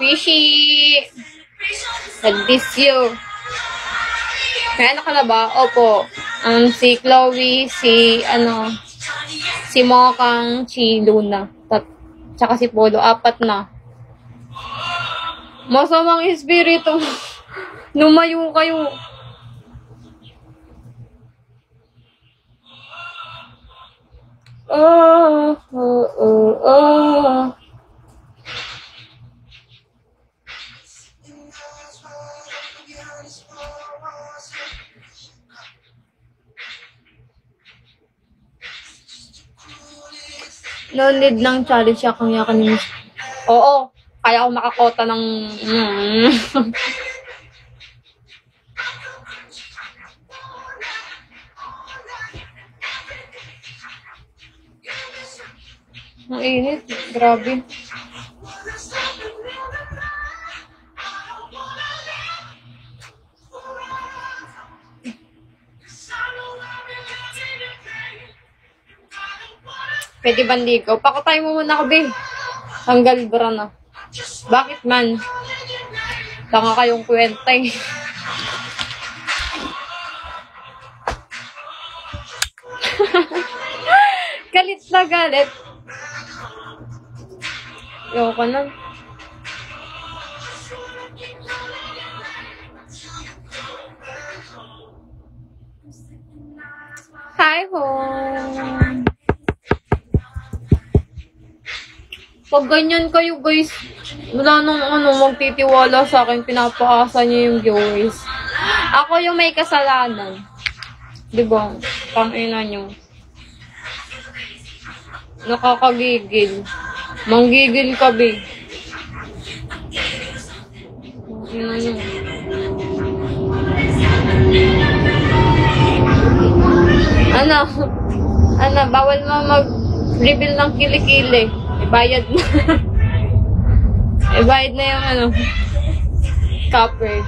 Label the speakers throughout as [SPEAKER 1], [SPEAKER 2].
[SPEAKER 1] Fishy! Nag-miss you. May anak ka na ba? Opo. Si Chloe, si Mokang, si Luna. Tsaka si Polo. 4 na. Masamang espiritu. Lumayo kayo. No need ng challenge yakang yakan ni Miss. Oo, kaya ako makakota ng ang init, grabe. Pwede ba ligaw? Pakatay mo muna ako, be. Tanggal bra na. Bakit man? Tanga kayong kwenta eh. Galit na galit. Ayoko na. Hi home. Pag ganyan kayo guys, wala nang magtitiwala sa akin, pinapaasa niyo yung viewers. Ako yung may kasalanan. Diba? Pang-ina nyo. Nakakagigil. Manggigil ka, be. Pang-ina nyo. Bawal mo mag-reveal ng kilikili. Ibayad na. Ibayad na yung copper.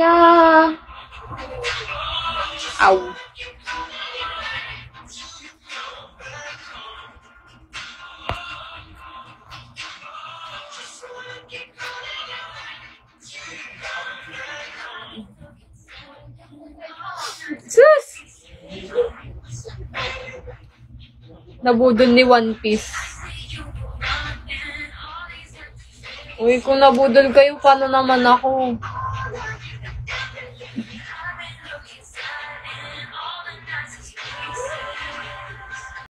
[SPEAKER 1] Yeah. Ow. Sus! Nabudol ni One Piece. Uy, kung nabudol kayo, paano naman ako?